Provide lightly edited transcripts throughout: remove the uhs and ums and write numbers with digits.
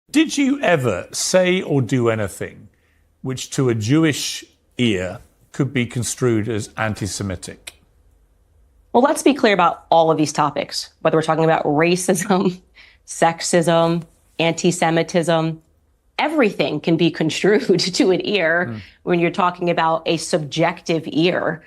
Did you ever say or do anything which to a Jewish ear could be construed as anti-Semitic? Well, let's be clear about all of these topics, whether we're talking about racism, sexism, anti-Semitism. Everything can be construed to an ear when you're talking about a subjective ear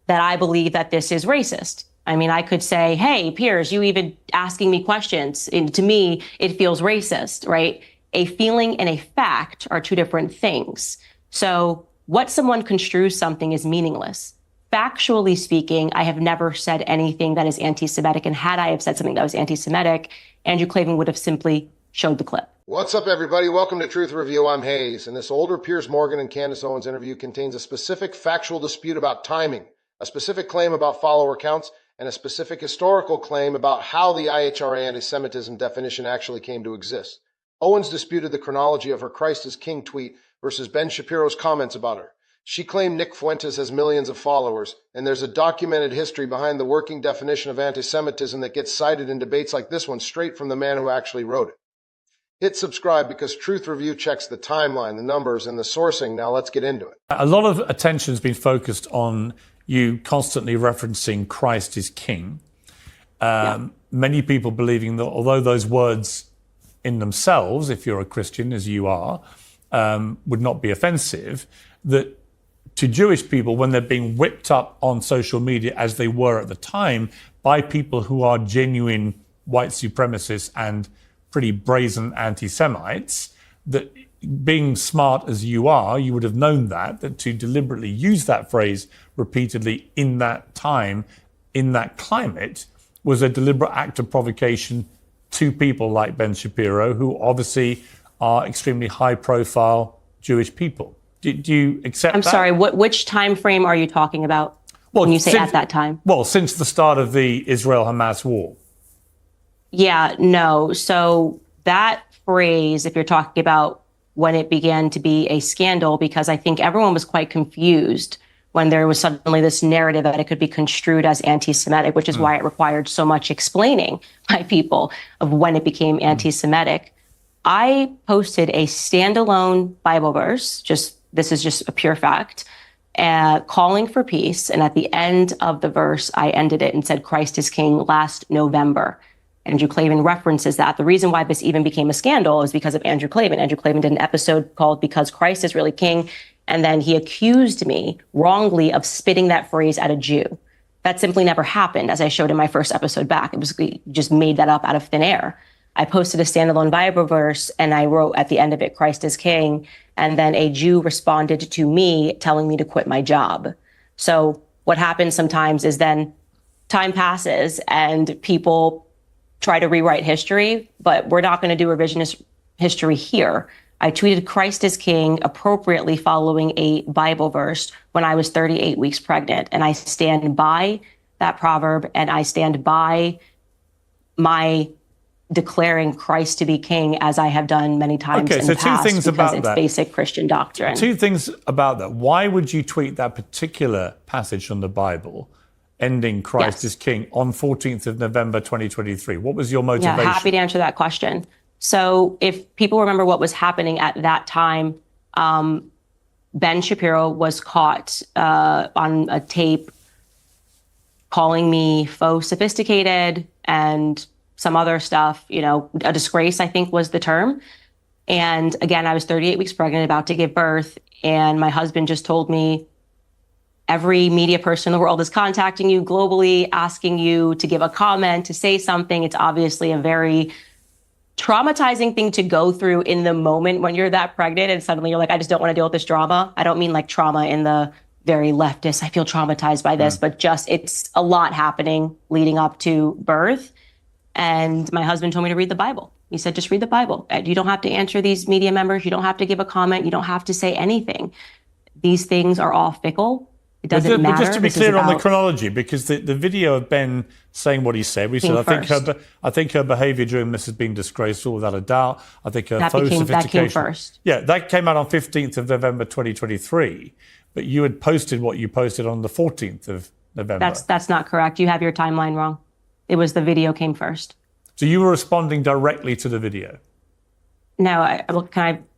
that I believe that this is racist. I mean, I could say, hey, Piers, you even asking me questions. And to me, it feels racist, right? A feeling and a fact are two different things. So what someone construes something is meaningless. Factually speaking, I have never said anything that is anti-Semitic. And had I have said something that was anti-Semitic, Andrew Klavan would have simply showed the clip. What's up, everybody? Welcome to Truth Review. I'm Hayes, and this older Piers Morgan and Candace Owens interview contains a specific factual dispute about timing, a specific claim about follower counts, and a specific historical claim about how the IHRA anti-Semitism definition actually came to exist. Owens disputed the chronology of her Christ is King tweet versus Ben Shapiro's comments about her. She claimed Nick Fuentes has millions of followers, and there's a documented history behind the working definition of anti-Semitism that gets cited in debates like this one straight from the man who actually wrote it. Hit subscribe because Truth Review checks the timeline, the numbers, and the sourcing. Now let's get into it. A lot of attention has been focused on you constantly referencing Christ is King. Many people believing that although those words in themselves, if you're a Christian, as you are, would not be offensive, that to Jewish people, when they're being whipped up on social media, as they were at the time, by people who are genuine white supremacists and pretty brazen anti-Semites, that being smart as you are, you would have known that to deliberately use that phrase repeatedly in that time, in that climate, was a deliberate act of provocation to people like Ben Shapiro, who obviously are extremely high-profile Jewish people. Do you accept that? I'm sorry, which time frame are you talking about when you say at that time? Well, since the start of the Israel-Hamas war. Yeah, no. So that phrase, if you're talking about when it began to be a scandal, because I think everyone was quite confused when there was suddenly this narrative that it could be construed as anti-Semitic, which is why it required so much explaining by people of when it became anti-Semitic. I posted a standalone Bible verse, this is just a pure fact, calling for peace. And at the end of the verse, I ended it and said, Christ is King, last November. Andrew Klavan references that. The reason why this even became a scandal is because of Andrew Klavan. Andrew Klavan did an episode called Because Christ is Really King. And then he accused me wrongly of spitting that phrase at a Jew. That simply never happened, as I showed in my first episode back. It was we just made that up out of thin air. I posted a standalone Bible verse and I wrote at the end of it, Christ is King. And then a Jew responded to me telling me to quit my job. So what happens sometimes is then time passes and people try to rewrite history, but we're not going to do revisionist history here. I tweeted Christ is King appropriately following a Bible verse when I was 38 weeks pregnant. And I stand by that proverb and I stand by my declaring Christ to be King as I have done many times in the past. Two things because about it's that. Basic Christian doctrine. Two things about that. Why would you tweet that particular passage from the Bible, ending Christ is King, on 14th of November 2023? What was your motivation? Yeah, happy to answer that question. So if people remember what was happening at that time, Ben Shapiro was caught on a tape calling me faux sophisticated and some other stuff, a disgrace, I think was the term. And again, I was 38 weeks pregnant, about to give birth. And my husband just told me, every media person in the world is contacting you globally, asking you to give a comment, to say something. It's obviously a very traumatizing thing to go through in the moment when you're that pregnant and suddenly you're like, I just don't want to deal with this drama. I don't mean like trauma in the very leftist, I feel traumatized by this, but just it's a lot happening leading up to birth. And my husband told me to read the Bible. He said, just read the Bible. You don't have to answer these media members. You don't have to give a comment. You don't have to say anything. These things are all fickle. It doesn't matter. But just to be clear on the chronology, because the video of Ben saying what he said, we said, I think her behaviour during this has been disgraceful, without a doubt. I think her faux sophistication. That came first. Yeah, that came out on 15th of November 2023. But you had posted what you posted on the 14th of November. That's not correct. You have your timeline wrong. It was the video came first. So you were responding directly to the video? No,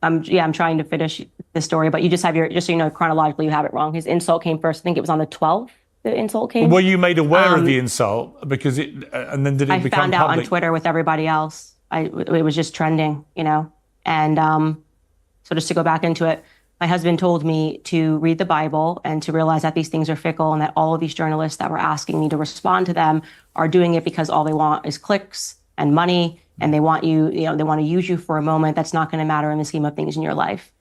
I'm trying to finish the story, but you just have just so you know, chronologically, you have it wrong. His insult came first. I think it was on the 12th. The insult came. Were you made aware of the insult because and then did it become found out public? on Twitter with everybody else. It was just trending, and so just to go back into it, my husband told me to read the Bible and to realize that these things are fickle and that all of these journalists that were asking me to respond to them are doing it because all they want is clicks and money, and they want they want to use you for a moment that's not going to matter in the scheme of things in your life.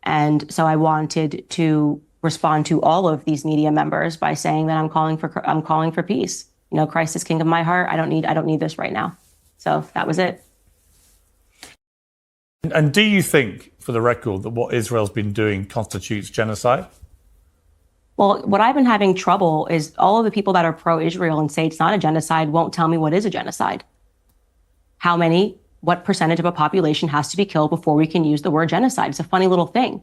And so I wanted to respond to all of these media members by saying that I'm calling for peace. Christ is king of my heart. I don't need this right now. So that was it. And do you think, for the record, that what Israel's been doing constitutes genocide? Well, what I've been having trouble is all of the people that are pro-Israel and say it's not a genocide won't tell me what is a genocide. What percentage of a population has to be killed before we can use the word genocide? It's a funny little thing.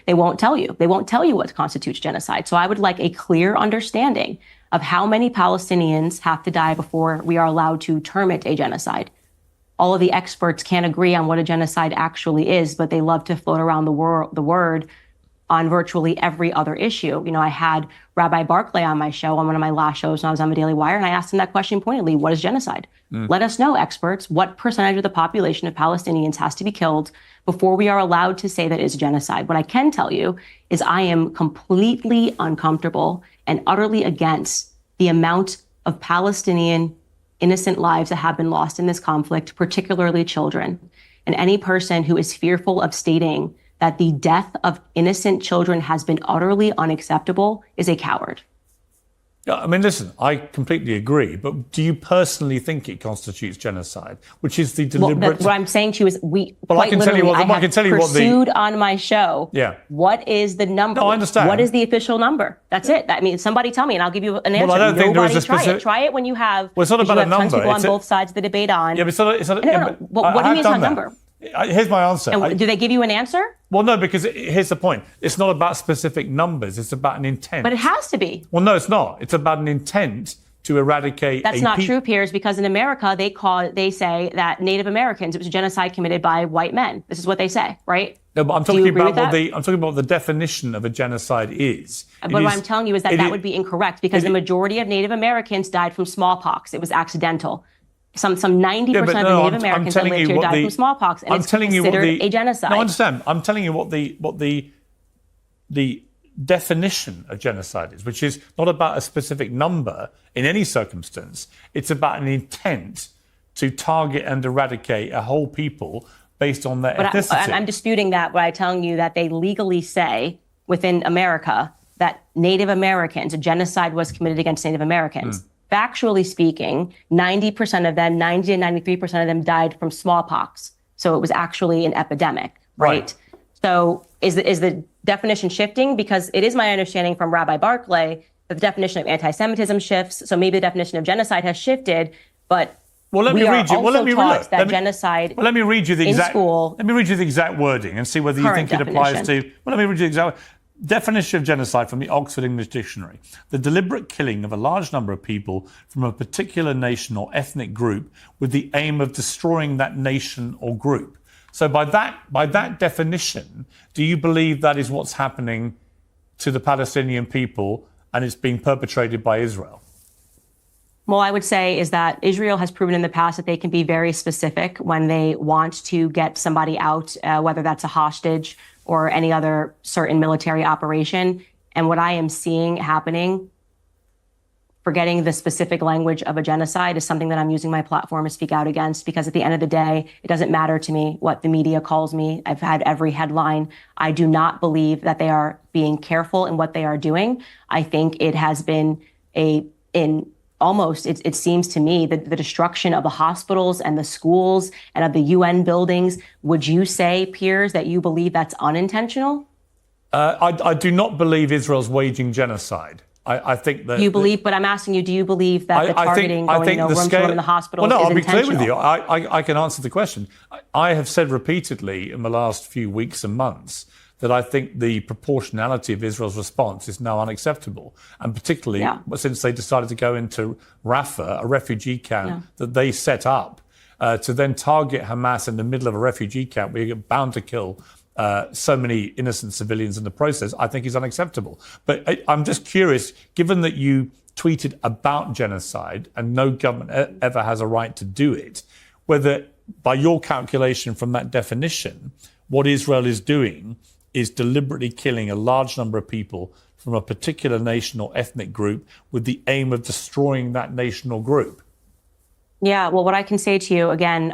They won't tell you. They won't tell you what constitutes genocide. So I would like a clear understanding of how many Palestinians have to die before we are allowed to term it a genocide. All of the experts can't agree on what a genocide actually is, but they love to float around the word on virtually every other issue. I had Rabbi Barclay on my show, on one of my last shows when I was on the Daily Wire, and I asked him that question pointedly: what is genocide? Let us know, experts, what percentage of the population of Palestinians has to be killed before we are allowed to say that it's genocide. What I can tell you is I am completely uncomfortable and utterly against the amount of Palestinian innocent lives that have been lost in this conflict, particularly children. And any person who is fearful of stating that the death of innocent children has been utterly unacceptable is a coward. Yeah, I mean, listen, I completely agree, but do you personally think it constitutes genocide, which is the deliberate... What I'm saying to you is I can tell you pursued on my show. Yeah. What is the number? No, I understand. What is the official number? That's it. I mean, somebody tell me and I'll give you an answer. Well, I don't think there is a Try specific... it. Try it when you have... Well, it's not about a number. Tons of people on both sides of the debate on. Yeah, but it's not... No. What do you mean it's not a number? Here's my answer. And do they give you an answer? Well, no, because here's the point. It's not about specific numbers. It's about an intent. But it has to be. Well, no, it's not. It's about an intent to eradicate. That's not true, Piers, because in America, they say that Native Americans, it was a genocide committed by white men. This is what they say, right? No, but I'm talking about what the definition of a genocide is. But what I'm telling you is that would be incorrect because the majority of Native Americans died from smallpox. It was accidental. Some 90% of the Native Americans that lived here died from smallpox, and it's considered a genocide. No, I understand. I'm telling you what the definition of genocide is, which is not about a specific number in any circumstance. It's about an intent to target and eradicate a whole people based on their ethnicity. I'm disputing that by telling you that they legally say within America that Native Americans, a genocide was committed against Native Americans. Factually speaking, 90% of them, 90 to 93% of them died from smallpox. So it was actually an epidemic, right? So is the definition shifting? Because it is my understanding from Rabbi Barclay that the definition of anti-Semitism shifts. So maybe the definition of genocide has shifted, but let me read you the exact wording and see whether you think it applies to. Well, let me read you the exact definition of genocide from the Oxford English Dictionary: the deliberate killing of a large number of people from a particular nation or ethnic group with the aim of destroying that nation or group. So by that definition, do you believe that is what's happening to the Palestinian people and it's being perpetrated by Israel? Well, I would say is that Israel has proven in the past that they can be very specific when they want to get somebody out, whether that's a hostage or any other certain military operation. And what I am seeing happening, forgetting the specific language of a genocide, is something that I'm using my platform to speak out against, because at the end of the day, it doesn't matter to me what the media calls me. I've had every headline. I do not believe that they are being careful in what they are doing. I think it has been it seems to me that the destruction of the hospitals and the schools and of the UN buildings. Would you say, Piers, that you believe that's unintentional? I do not believe Israel's waging genocide. I think that... You believe, but I'm asking you, do you believe that the targeting, room to room in the hospitals is intentional? Well, no, I'll be clear with you. I can answer the question. I have said repeatedly in the last few weeks and months that I think the proportionality of Israel's response is now unacceptable. And particularly since they decided to go into Rafah, a refugee camp that they set up to then target Hamas in the middle of a refugee camp where you're bound to kill so many innocent civilians in the process, I think is unacceptable. But I'm just curious, given that you tweeted about genocide and no government ever has a right to do it, whether by your calculation from that definition, what Israel is doing is deliberately killing a large number of people from a particular nation or ethnic group with the aim of destroying that nation or group. Yeah, well, what I can say to you, again,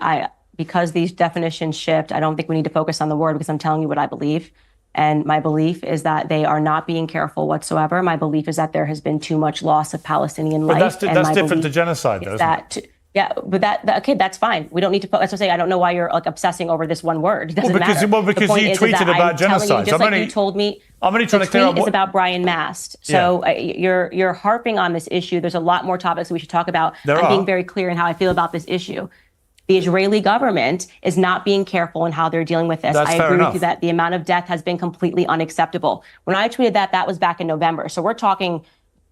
because these definitions shift, I don't think we need to focus on the word because I'm telling you what I believe. And my belief is that they are not being careful whatsoever. My belief is that there has been too much loss of Palestinian life. But that's different to genocide, though, isn't it? Yeah, but okay, that's fine. We don't need to. That's what I'm saying. I don't know why you're like obsessing over this one word. It doesn't matter. Well, because you tweeted about genocide. You told me. I'm only trying to clear up what is about Brian Mast. So you're harping on this issue. There's a lot more topics we should talk about. I'm being very clear in how I feel about this issue. The Israeli government is not being careful in how they're dealing with this. I agree with you that the amount of death has been completely unacceptable. When I tweeted that was back in November. So we're talking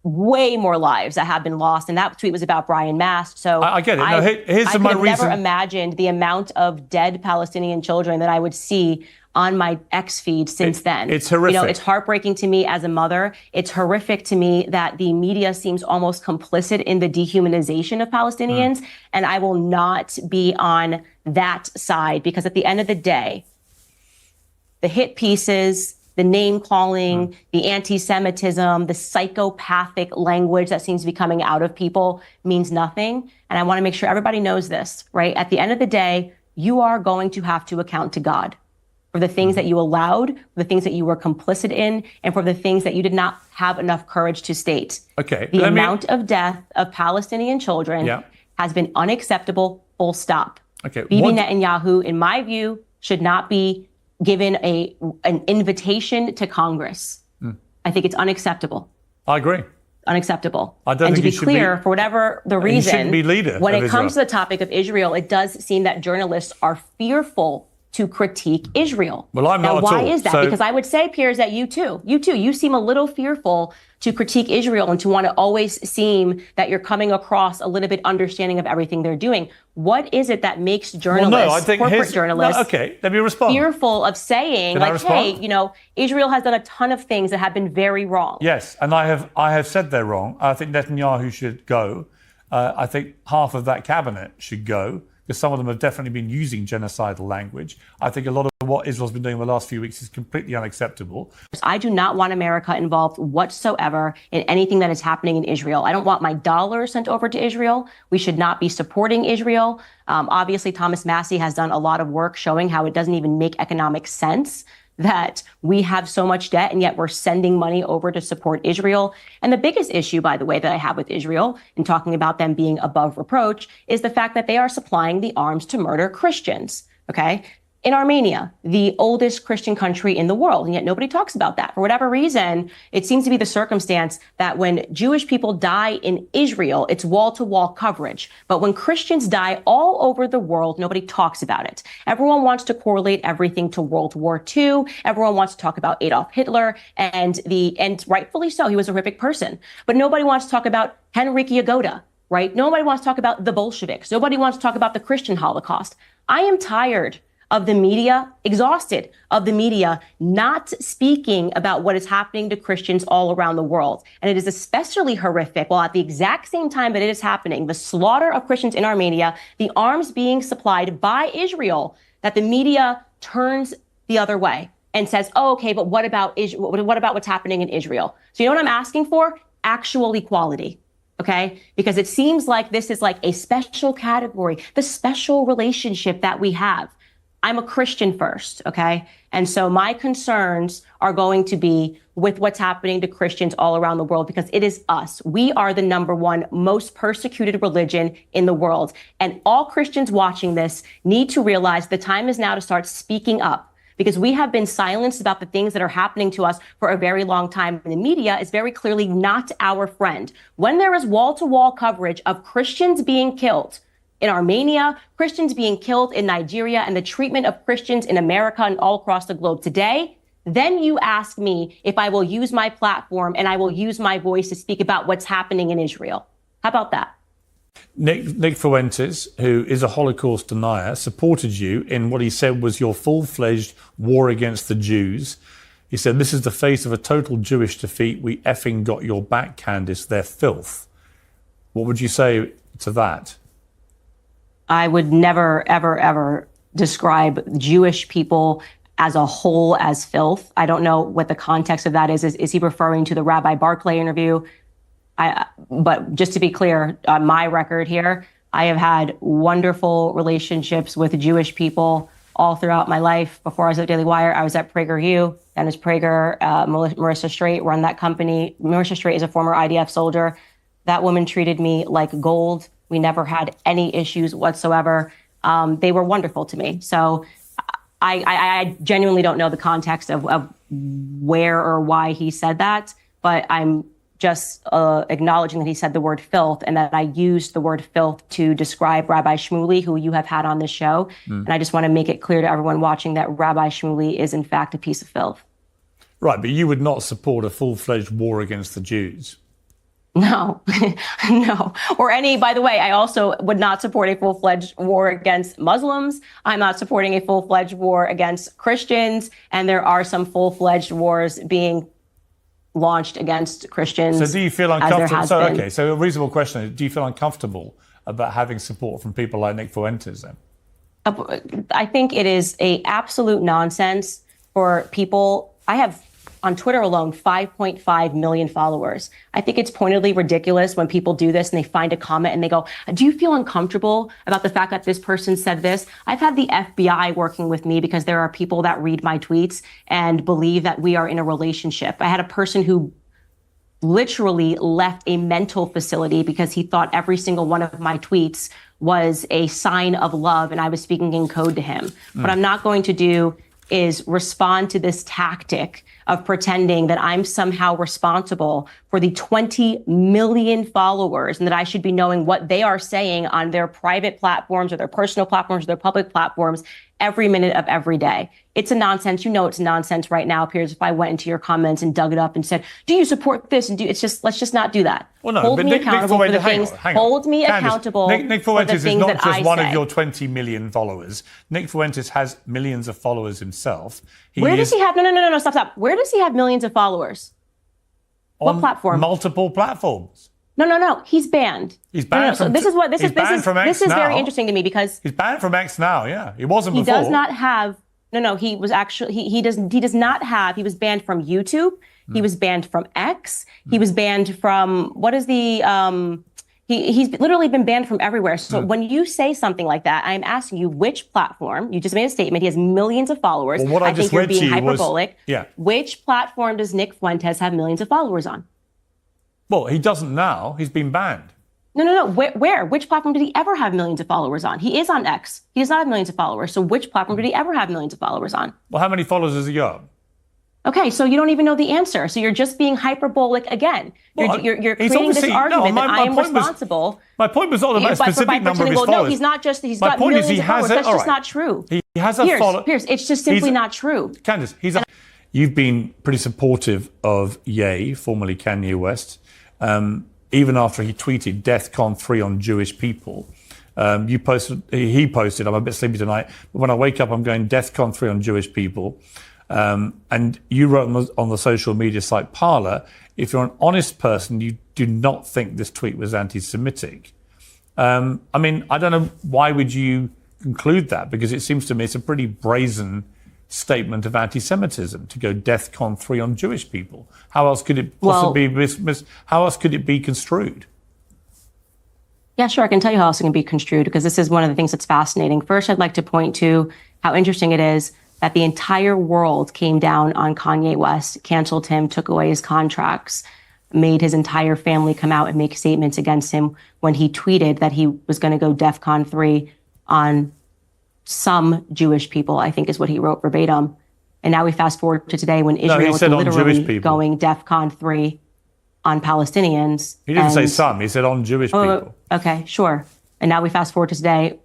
way more lives that have been lost. And that tweet was about Brian Mast. So I get it. Now, here's I my could have reason. never imagined the amount of dead Palestinian children that I would see on my X feed since then. It's horrific. You know, it's heartbreaking to me as a mother. It's horrific to me that the media seems almost complicit in the dehumanization of Palestinians. And I will not be on that side because at the end of the day, the hit pieces, the name calling, the anti-Semitism, the psychopathic language that seems to be coming out of people means nothing. And I want to make sure everybody knows this, right? At the end of the day, you are going to have to account to God for the things that you allowed, for the things that you were complicit in, and for the things that you did not have enough courage to state. Okay. The amount of death of Palestinian children has been unacceptable, full stop. Okay. Bibi Netanyahu, in my view, should not be given an invitation to Congress. I think it's unacceptable. I agree. Unacceptable. I don't and think to be clear, for whatever the reason, he shouldn't be leader when of it comes to Israel. the topic of Israel, it does seem that journalists are fearful to critique Israel. Well, I'm not now, at why all. is that? So, because I would say, Piers, that you too, you seem a little fearful to critique Israel and to want to always seem that you're coming across a little bit understanding of everything they're doing. What is it that makes journalists, corporate journalists, okay, let me respond. fearful of saying, hey, you know, Israel has done a ton of things that have been very wrong? Yes, and I have said they're wrong. I think Netanyahu should go. I think half of that cabinet should go, because some of them have definitely been using genocidal language. I think a lot of what Israel's been doing in the last few weeks is completely unacceptable. I do not want America involved whatsoever in anything that is happening in Israel. I don't want my dollars sent over to Israel. We should not be supporting Israel. Obviously, Thomas Massey has done a lot of work showing how it doesn't even make economic sense that we have so much debt and yet we're sending money over to support Israel. And the biggest issue, by the way, that I have with Israel in talking about them being above reproach is the fact that they are supplying the arms to murder Christians. Okay. In Armenia, the oldest Christian country in the world, and yet nobody talks about that. For whatever reason, it seems to be the circumstance that when Jewish people die in Israel, it's wall-to-wall coverage. But when Christians die all over the world, nobody talks about it. Everyone wants to correlate everything to World War II. Everyone wants to talk about Adolf Hitler, and rightfully so, he was a horrific person. But nobody wants to talk about Henryk Yagoda, right? Nobody wants to talk about the Bolsheviks. Nobody wants to talk about the Christian Holocaust. I am tired of the media, exhausted of the media not speaking about what is happening to Christians all around the world. And it is especially horrific while at the exact same time that it is happening, the slaughter of Christians in Armenia, the arms being supplied by Israel, that the media turns the other way and says, oh, okay, but what about what's happening in Israel? So you know what I'm asking for? Actual equality. Okay, because it seems like this is like a special category, the special relationship that we have. I'm a Christian first, okay? And so my concerns are going to be with what's happening to Christians all around the world because it is us. We are the number one most persecuted religion in the world. And all Christians watching this need to realize the time is now to start speaking up because we have been silenced about the things that are happening to us for a very long time. And the media is very clearly not our friend. When there is wall-to-wall coverage of Christians being killed, in Armenia, Christians being killed in Nigeria, and the treatment of Christians in America and all across the globe today, then you ask me if I will use my platform and I will use my voice to speak about what's happening in Israel. How about that? Nick Fuentes, who is a Holocaust denier, supported you in what he said was your full-fledged war against the Jews. He said, "This is the face of a total Jewish defeat. We effing got your back, Candace. They're filth." What would you say to that? I would never, ever, ever describe Jewish people as a whole as filth. I don't know what the context of that is. Is he referring to the Rabbi Barclay interview? But just to be clear, on my record here, I have had wonderful relationships with Jewish people all throughout my life. Before I was at Daily Wire, I was at PragerU. Dennis Prager, Marissa Straight run that company. Marissa Straight is a former IDF soldier. That woman treated me like gold. We never had any issues whatsoever. They were wonderful to me. So I genuinely don't know the context of where or why he said that, but I'm just acknowledging that he said the word filth and that I used the word filth to describe Rabbi Shmuley, who you have had on this show. And I just want to make it clear to everyone watching that Rabbi Shmuley is in fact a piece of filth. Right, but you would not support a full-fledged war against the Jews. No, no. Or any, by the way, I also would not support a full-fledged war against Muslims. I'm not supporting a full-fledged war against Christians. And there are some full-fledged wars being launched against Christians. So do you feel uncomfortable? So a reasonable question is, do you feel uncomfortable about having support from people like Nick Fuentes then? I think it is a absolute nonsense for people. I have on Twitter alone 5.5 million followers. I think it's pointedly ridiculous when people do this and they find a comment and they go, "Do you feel uncomfortable about the fact that this person said this?" I've had the FBI working with me because there are people that read my tweets and believe that we are in a relationship. I had a person who literally left a mental facility because he thought every single one of my tweets was a sign of love and I was speaking in code to him. What I'm not going to do is respond to this tactic of pretending that I'm somehow responsible for the 20 million followers and that I should be knowing what they are saying on their private platforms or their personal platforms or their public platforms every minute of every day. It's a nonsense. You know it's nonsense right now, Piers. If I went into your comments and dug it up and said, "Do you support this?" and let's just not do that. Well, no, hold but me Nick accountable for the things. Hold me accountable. Nick for the Fuentes things is not that just I one say. of your 20 million followers. Nick Fuentes has millions of followers himself. Where does he have? No, stop. Where does he have millions of followers? What platform? Multiple platforms. No. He's banned. He's banned from. So this is very now. interesting to me because he's banned from X now. Yeah, he wasn't he before. He does not have. No. He was actually. He does not have. He was banned from YouTube. He was banned from X. He was banned from what is the. He's literally been banned from everywhere. So when you say something like that, I'm asking you which platform. You just made a statement. He has millions of followers. Well, what I think you're being hyperbolic. Yeah. Which platform does Nick Fuentes have millions of followers on? Well, he doesn't now. He's been banned. No. Where? Which platform did he ever have millions of followers on? He is on X. He does not have millions of followers. So which platform did he ever have millions of followers on? Well, how many followers has he got? Okay, so you don't even know the answer. So you're just being hyperbolic again. You're creating this argument that I am responsible. My point was not about a specific number of his followers. No, he's not just, he's got millions of followers. That's just not true. He has a follower. Piers, it's just simply not true. Candace, you've been pretty supportive of Ye, formerly Kanye West, even after he tweeted DEFCON 3 on Jewish people. He posted, "I'm a bit sleepy tonight, but when I wake up, I'm going DEFCON 3 on Jewish people." And you wrote on the social media site Parler, if you're an honest person, you do not think this tweet was anti-Semitic. I mean, I don't know, why would you conclude that? Because it seems to me it's a pretty brazen statement of anti-Semitism to go DEFCON 3 on Jewish people. How else could it possibly how else could it be construed? Yeah, sure. I can tell you how else it can be construed, because this is one of the things that's fascinating. First, I'd like to point to how interesting it is that the entire world came down on Kanye West, canceled him, took away his contracts, made his entire family come out and make statements against him when he tweeted that he was going to go DEFCON 3 on some Jewish people, I think is what he wrote verbatim. And now we fast forward to today when Israel is literally going DEFCON 3 on Palestinians. He didn't say some, he said on Jewish people. Okay, sure. And now we fast forward to today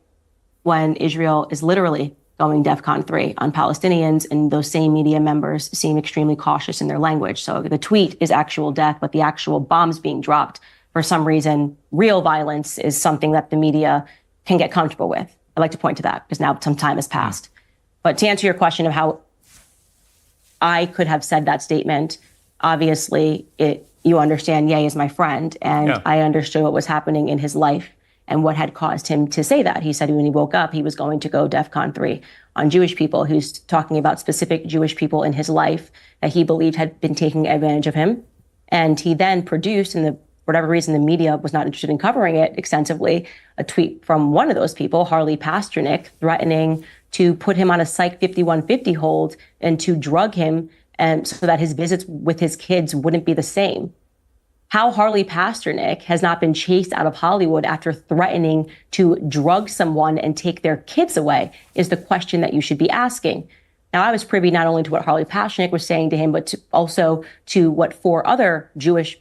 when Israel is literally going DEFCON 3 on Palestinians, and those same media members seem extremely cautious in their language. So the tweet is actual death, but the actual bombs being dropped for some reason, real violence is something that the media can get comfortable with. I'd like to point to that because now some time has passed. But to answer your question of how I could have said that statement, obviously, you understand Ye is my friend, and I understood what was happening in his life and what had caused him to say that. He said when he woke up, he was going to go DEFCON 3 on Jewish people. He's talking about specific Jewish people in his life that he believed had been taking advantage of him. And he then produced, and for whatever reason, the media was not interested in covering it extensively, a tweet from one of those people, Harley Pasternak, threatening to put him on a Psych 5150 hold and to drug him, and so that his visits with his kids wouldn't be the same. How Harley Pasternak has not been chased out of Hollywood after threatening to drug someone and take their kids away is the question that you should be asking. Now, I was privy not only to what Harley Pasternak was saying to him, but also to what 4 other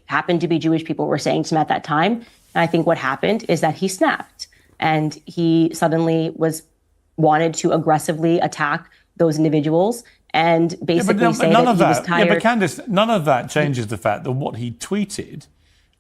happened to be Jewish people were saying to him at that time. And I think what happened is that he snapped and he suddenly wanted to aggressively attack those individuals and basically say that he was tired. Yeah, but Candace, none of that changes the fact that what he tweeted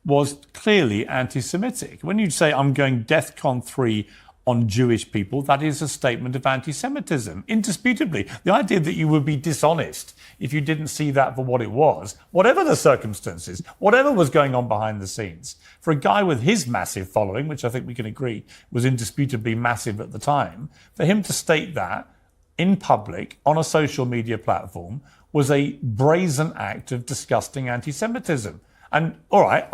was clearly anti-Semitic. When you say, I'm going DEFCON 3 on Jewish people, that is a statement of anti-Semitism, indisputably. The idea that you would be dishonest if you didn't see that for what it was, whatever the circumstances, whatever was going on behind the scenes, for a guy with his massive following, which I think we can agree was indisputably massive at the time, for him to state that in public on a social media platform was a brazen act of disgusting anti-Semitism. And all right,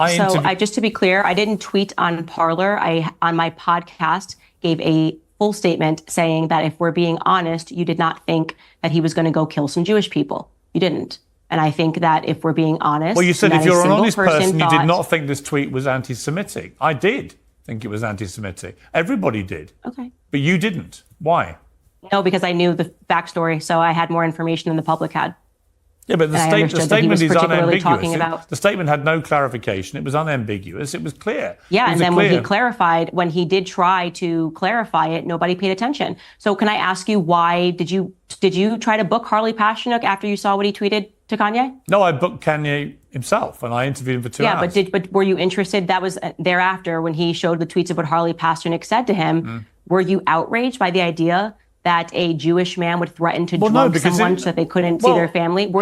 just to be clear, I didn't tweet on Parler. On my podcast, gave a full statement saying that if we're being honest, you did not think that he was going to go kill some Jewish people. You didn't. And I think that if we're being honest, well, you said if you're an honest person, you did not think this tweet was anti-Semitic. I did think it was anti-Semitic. Everybody did. Okay. But you didn't. Why? No, because I knew the backstory, so I had more information than the public had. Yeah, but the statement is unambiguous. The statement had no clarification. It was unambiguous. It was clear. Yeah, and then when he clarified, when he did try to clarify it, nobody paid attention. So can I ask you, why did you try to book Harley Pasternak after you saw what he tweeted to Kanye? No, I booked Kanye himself, and I interviewed him for 2 hours. Yeah, but were you interested? That was thereafter when he showed the tweets of what Harley Pasternak said to him. Were you outraged by the idea that a Jewish man would threaten to drug someone so that they couldn't see their family?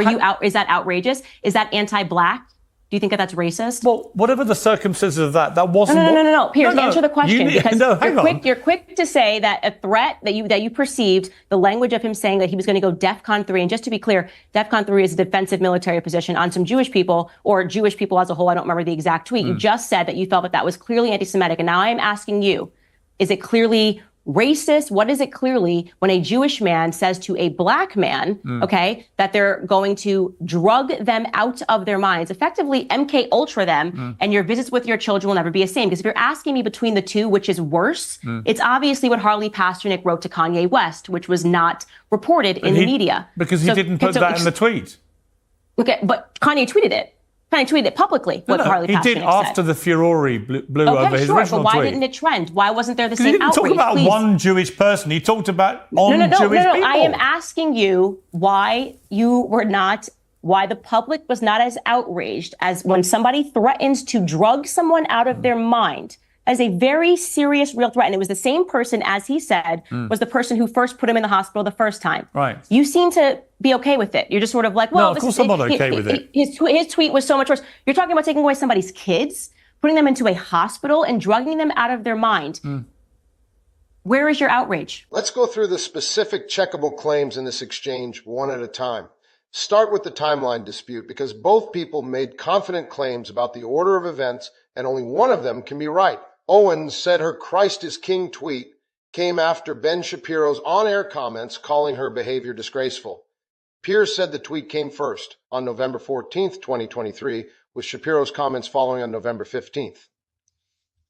Is that outrageous? Is that anti-Black? Do you think that that's racist? Well, whatever the circumstances of that wasn't. No. Piers, answer the question, because you're quick to say that a threat that you perceived, the language of him saying that he was going to go DEFCON 3, and just to be clear, DEFCON 3 is a defensive military position on some Jewish people, or Jewish people as a whole. I don't remember the exact tweet. You just said that you felt that was clearly anti-Semitic, and now I am asking you, is it clearly racist? What is it clearly when a Jewish man says to a Black man, that they're going to drug them out of their minds, effectively MK Ultra them, and your visits with your children will never be the same? Because if you're asking me between the two, which is worse, it's obviously what Harley Pasternak wrote to Kanye West, which was not reported in the media. Because he didn't put that in the tweet. Okay, but Kanye tweeted it. Kanye tweeted it publicly, Harley Pasternak said. He did after the furore blew over his original but why tweet. didn't it trend? Why wasn't there the same outrage? He didn't talk about one Jewish person. He talked about Jewish people. I am asking you why the public was not as outraged as when somebody threatens to drug someone out of their mind as a very serious, real threat. And it was the same person, as he said, was the person who first put him in the hospital the first time. Right. You seem to be okay with it. You're just sort of like, well, no, of course I'm not okay with it. His tweet was so much worse. You're talking about taking away somebody's kids, putting them into a hospital and drugging them out of their mind. Where is your outrage? Let's go through the specific checkable claims in this exchange one at a time. Start with the timeline dispute, because both people made confident claims about the order of events, and only one of them can be right. Owens said her Christ is King tweet came after Ben Shapiro's on-air comments calling her behavior disgraceful. Piers said the tweet came first on November 14th, 2023, with Shapiro's comments following on November 15th.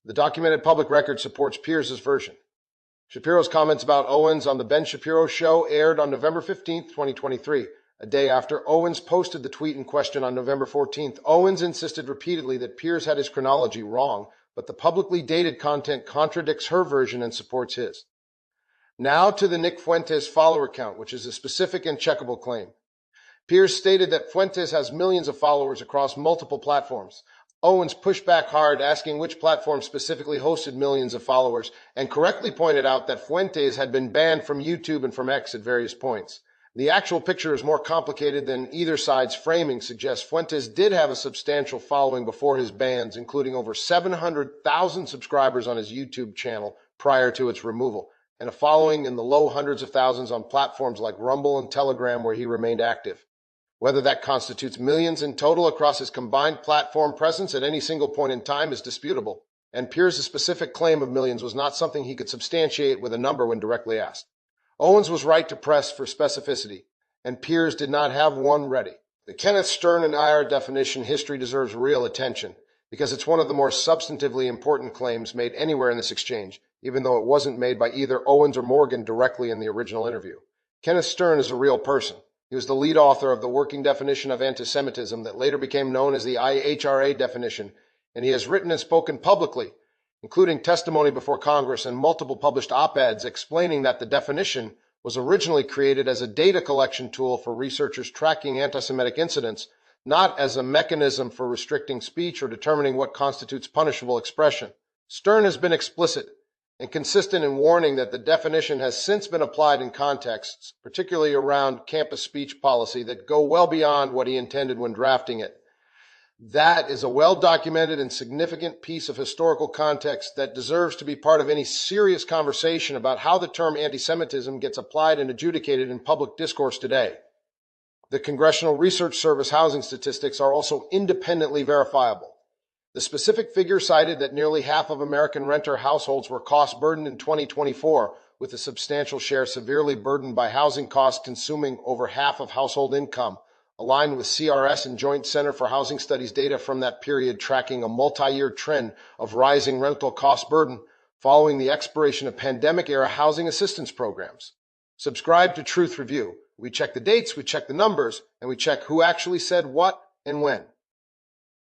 The documented public record supports Piers' version. Shapiro's comments about Owens on the Ben Shapiro show aired on November 15th, 2023. A day after Owens posted the tweet in question on November 14th, Owens insisted repeatedly that Piers had his chronology wrong, but the publicly dated content contradicts her version and supports his. Now to the Nick Fuentes follower count, which is a specific and checkable claim. Piers stated that Fuentes has millions of followers across multiple platforms. Owens pushed back hard, asking which platform specifically hosted millions of followers, and correctly pointed out that Fuentes had been banned from YouTube and from X at various points. The actual picture is more complicated than either side's framing suggests. Fuentes did have a substantial following before his bans, including over 700,000 subscribers on his YouTube channel prior to its removal, and a following in the low hundreds of thousands on platforms like Rumble and Telegram, where he remained active. Whether that constitutes millions in total across his combined platform presence at any single point in time is disputable, and Piers' specific claim of millions was not something he could substantiate with a number when directly asked. Owens was right to press for specificity, and Piers did not have one ready. The Kenneth Stern and IR definition history deserves real attention, because it's one of the more substantively important claims made anywhere in this exchange, even though it wasn't made by either Owens or Morgan directly in the original interview. Kenneth Stern is a real person. He was the lead author of the working definition of antisemitism that later became known as the IHRA definition, and he has written and spoken publicly, including testimony before Congress and multiple published op-eds explaining that the definition was originally created as a data collection tool for researchers tracking anti-Semitic incidents, not as a mechanism for restricting speech or determining what constitutes punishable expression. Stern has been explicit and consistent in warning that the definition has since been applied in contexts, particularly around campus speech policy, that go well beyond what he intended when drafting it. That is a well-documented and significant piece of historical context that deserves to be part of any serious conversation about how the term antisemitism gets applied and adjudicated in public discourse today. The Congressional Research Service housing statistics are also independently verifiable. The specific figure cited that nearly half of American renter households were cost-burdened in 2024, with a substantial share severely burdened by housing costs consuming over half of household income, aligned with CRS and Joint Center for Housing Studies data from that period tracking a multi-year trend of rising rental cost burden following the expiration of pandemic-era housing assistance programs. Subscribe to Truth Review. We check the dates, we check the numbers, and we check who actually said what and when.